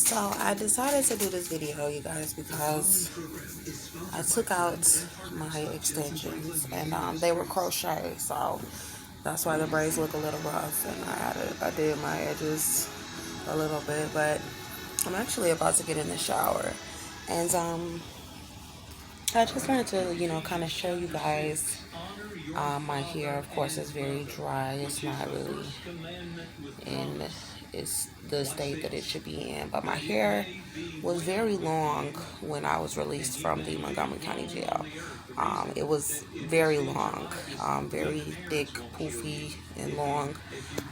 So I decided to do this video, you guys, because I took out my extensions and they were crochet, so that's why the braids look a little rough. And I did my edges a little bit, but I'm actually about to get in the shower, and I just wanted to, kind of show you guys. My hair, of course, is very dry. It's not really in it's the state that it should be in. But my hair was very long when I was released from the Montgomery County Jail. It was very long, very thick, poofy, and long.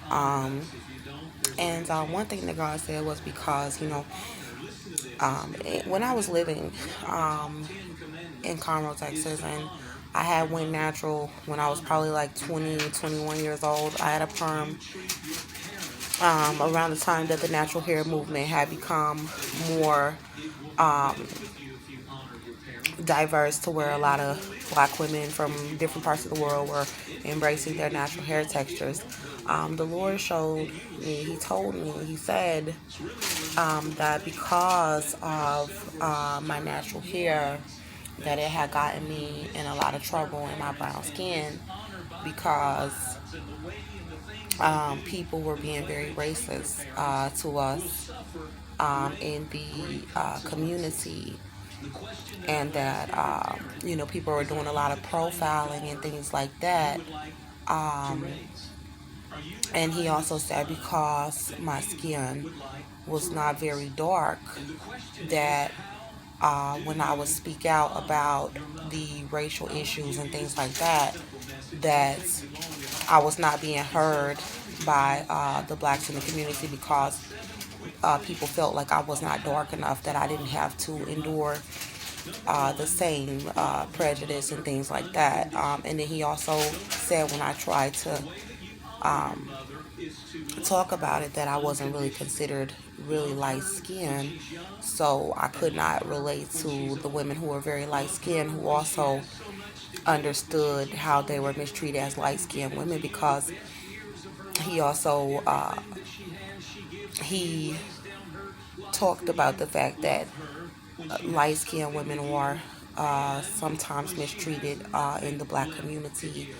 Um, and one thing that God said was because, when I was living in Conroe, Texas, and I had went natural when I was probably like 20, 21 years old. I had a perm around the time that the natural hair movement had become more um, diverse, to where a lot of black women from different parts of the world were embracing their natural hair textures. The Lord showed me, He told me, He said that because of my natural hair, that it had gotten me in a lot of trouble in my brown skin, because people were being very racist to us in the community, and that people were doing a lot of profiling and things like that. Um, and he also said because my skin was not very dark, that when I would speak out about the racial issues and things like that, that I was not being heard by the blacks in the community, because people felt like I was not dark enough, that I didn't have to endure the same prejudice and things like that. And then he also said, when I tried to um, talk about it, that I wasn't really considered really light skinned, so I could not relate to the women who were very light skinned, who also understood how they were mistreated as light skinned women, because he also he talked about the fact that light skinned women are sometimes mistreated in the black community,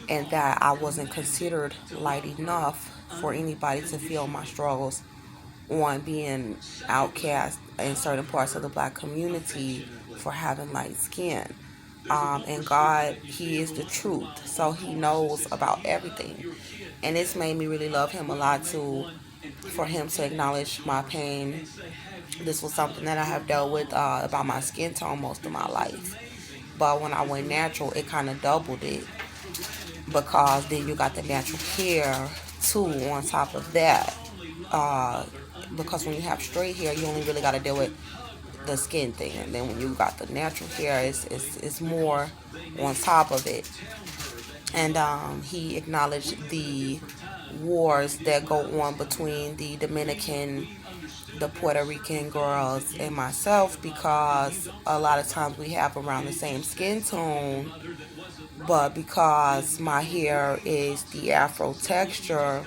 and that I wasn't considered light enough for anybody to feel my struggles on being outcast in certain parts of the black community for having light skin. And God, He is the truth, so He knows about everything. And it's made me really love Him a lot too, for Him to acknowledge my pain. This was something that I have dealt with about my skin tone most of my life. But when I went natural, it kind of doubled it, because then you got the natural hair too on top of that. Uh, because when you have straight hair, you only really got to deal with the skin thing, and then when you got the natural hair, it's more on top of it. And he acknowledged the wars that go on between the Dominican, the Puerto Rican girls, and myself, because a lot of times we have around the same skin tone, but because my hair is the afro texture,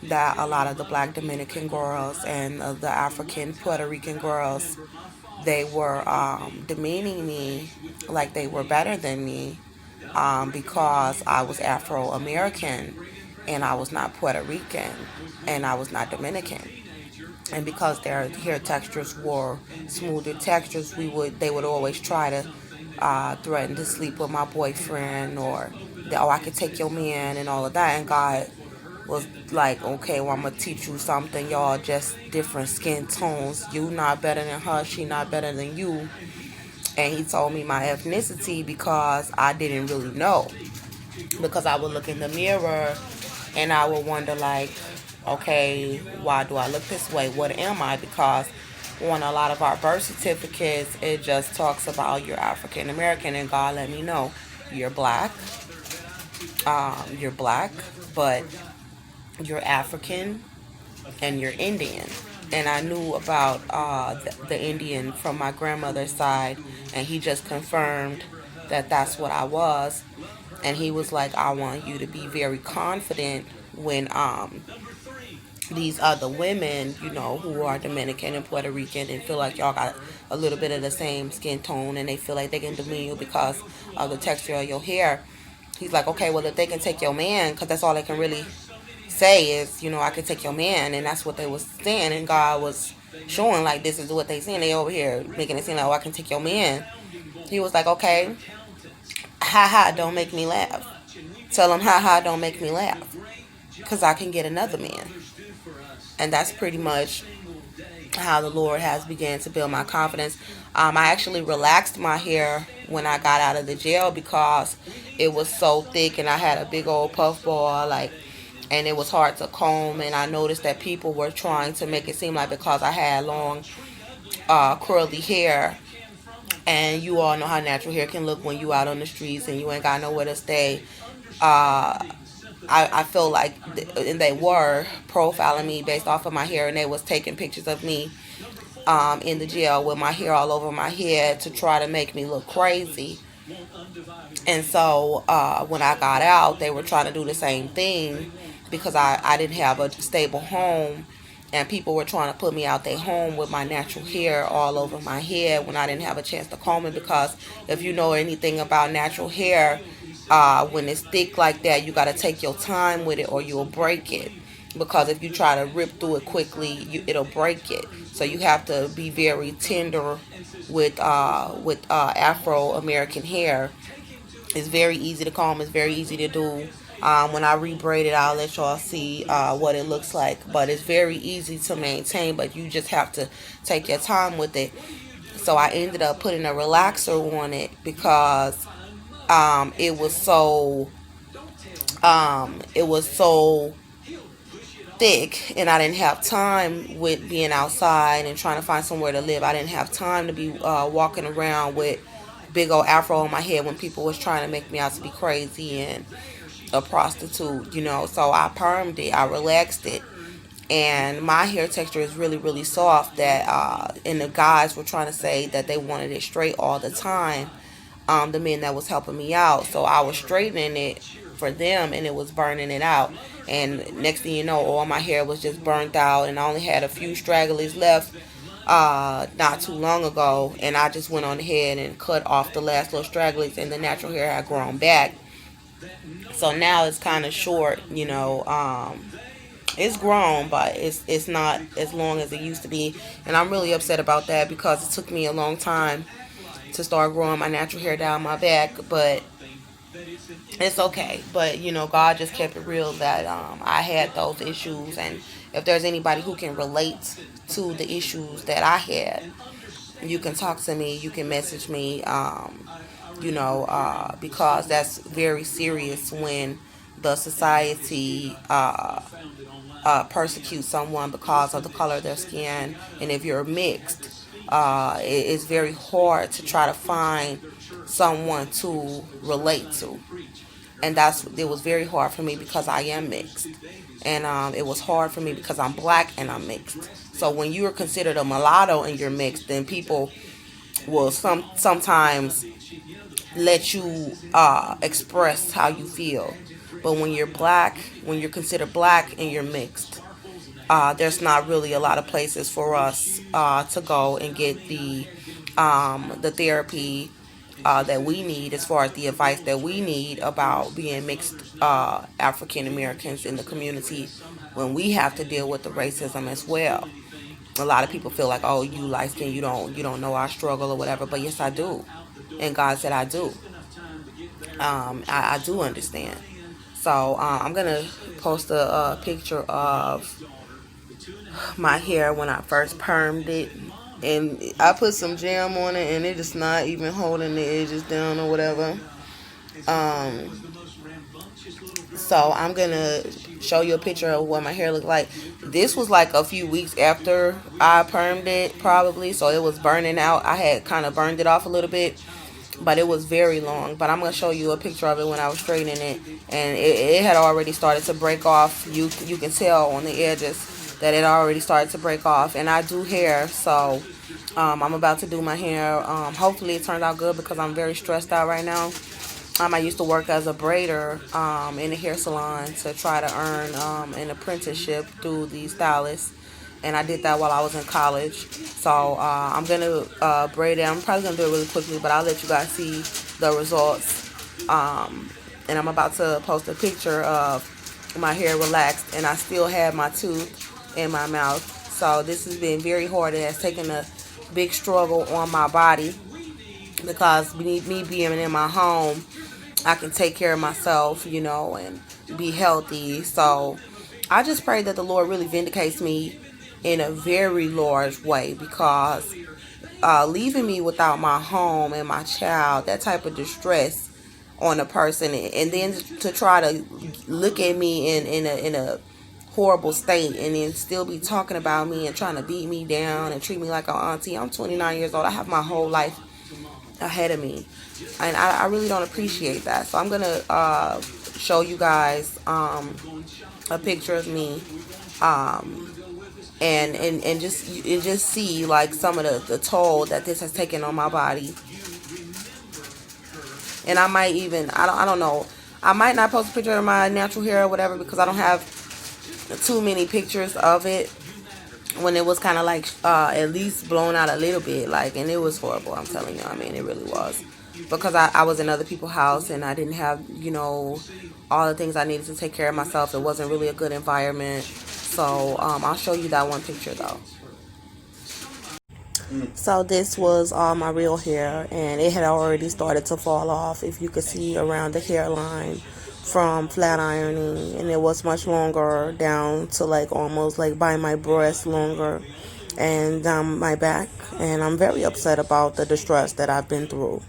that a lot of the black Dominican girls and the African Puerto Rican girls, they were demeaning me like they were better than me, because I was Afro American and I was not Puerto Rican and I was not Dominican. And because their hair textures were smoother textures, they would always try to threaten to sleep with my boyfriend, or that, oh, I could take your man and all of that. And God was like, okay, well, I'm gonna teach you something. Y'all just different skin tones. You not better than her. She not better than you. And He told me my ethnicity, because I didn't really know. Because I would look in the mirror and I would wonder, like, okay, why do I look this way? What am I? Because on a lot of our birth certificates, it just talks about you're African American, and God let me know you're black. You're black, but you're African and you're Indian. And I knew about the Indian from my grandmother's side, and he just confirmed that that's what I was. And he was like, I want you to be very confident when these other women, who are Dominican and Puerto Rican and feel like y'all got a little bit of the same skin tone and they feel like they can demean you because of the texture of your hair. He's like, okay, well, if they can take your man, because that's all they can really say is, I can take your man. And that's what they was saying. And God was showing, like, this is what they saying. They over here making it seem like, oh, I can take your man. He was like, okay, ha ha, don't make me laugh. Tell him, ha ha, don't make me laugh. Because I can get another man. And that's pretty much how the Lord has began to build my confidence. I actually relaxed my hair when I got out of the jail because it was so thick and I had a big old puffball, and it was hard to comb. And I noticed that people were trying to make it seem like because I had long, curly hair, and you all know how natural hair can look when you out on the streets and you ain't got nowhere to stay. I feel like and they were profiling me based off of my hair, and they was taking pictures of me in the jail with my hair all over my head to try to make me look crazy. And so when I got out, they were trying to do the same thing because I didn't have a stable home. And people were trying to put me out their home with my natural hair all over my head when I didn't have a chance to comb it. Because if you know anything about natural hair, when it's thick like that, you got to take your time with it or you'll break it. Because if you try to rip through it quickly, it'll break it. So you have to be very tender with Afro American hair. It's very easy to comb. It's very easy to do. When I rebraid it, I'll let y'all see what it looks like. But it's very easy to maintain, but you just have to take your time with it. So I ended up putting a relaxer on it because it was so thick, and I didn't have time with being outside and trying to find somewhere to live. I didn't have time to be walking around with big old afro on my head when people was trying to make me out to be crazy and a prostitute. So I permed it, I relaxed it, and my hair texture is really, really soft. And the guys were trying to say that they wanted it straight all the time. The men that was helping me out, so I was straightening it for them, and it was burning it out. And next thing you know, all my hair was just burnt out, and I only had a few stragglers left. Not too long ago, and I just went on ahead and cut off the last little stragglers, and the natural hair had grown back. So now it's kind of short. It's grown, but it's not as long as it used to be, and I'm really upset about that because it took me a long time to start growing my natural hair down my back, but it's okay. But God just kept it real that I had those issues, and if there's anybody who can relate to the issues that I had, you can talk to me, you can message me, because that's very serious when the society persecutes someone because of the color of their skin. And if you're mixed, it's very hard to try to find someone to relate to. And it was very hard for me because I am mixed. And it was hard for me because I'm black and I'm mixed. So when you are considered a mulatto and you're mixed, then people will sometimes let you express how you feel. But when you're black, when you're considered black and you're mixed, there's not really a lot of places for us to go and get the therapy that we need, as far as the advice that we need about being mixed African Americans in the community, when we have to deal with the racism as well. A lot of people feel like, oh, you light skin, you don't know our struggle or whatever. But yes, I do, and God said I do. I do understand. So I'm gonna post a picture of my hair when I first permed it, and I put some jam on it, and it is not even holding the edges down or whatever. Um, so I'm gonna show you a picture of what my hair looked like. This was like a few weeks after I permed it, probably, so it was burning out. I had kind of burned it off a little bit, but it was very long. But I'm gonna show you a picture of it when I was straightening it, and it had already started to break off. You can tell on the edges that it already started to break off. And I do hair, so I'm about to do my hair. Hopefully it turned out good because I'm very stressed out right now. I used to work as a braider in a hair salon to try to earn an apprenticeship through the stylist. And I did that while I was in college. So I'm going to braid it. I'm probably going to do it really quickly, but I'll let you guys see the results. And I'm about to post a picture of my hair relaxed, and I still have my tooth in my mouth. So this has been very hard. It has taken a big struggle on my body because me being in my home, I can take care of myself, and be healthy. So I just pray that the Lord really vindicates me in a very large way, because leaving me without my home and my child, that type of distress on a person, and then to try to look at me in a horrible state, and then still be talking about me and trying to beat me down and treat me like an auntie. I'm 29 years old. I have my whole life ahead of me, and I really don't appreciate that. So I'm gonna show you guys a picture of me, and just see like some of the toll that this has taken on my body. And I might even, I don't know, I might not post a picture of my natural hair or whatever, because I don't have too many pictures of it when it was kind of like at least blown out a little bit, like, and it was horrible. I'm telling you, I mean, it really was, because I was in other people's house, and I didn't have, all the things I needed to take care of myself. It wasn't really a good environment. So I'll show you that one picture though. So this was all my real hair, and it had already started to fall off, if you could see around the hairline, from flat ironing, and it was much longer down to like almost like by my breast longer, and down my back. And I'm very upset about the distress that I've been through.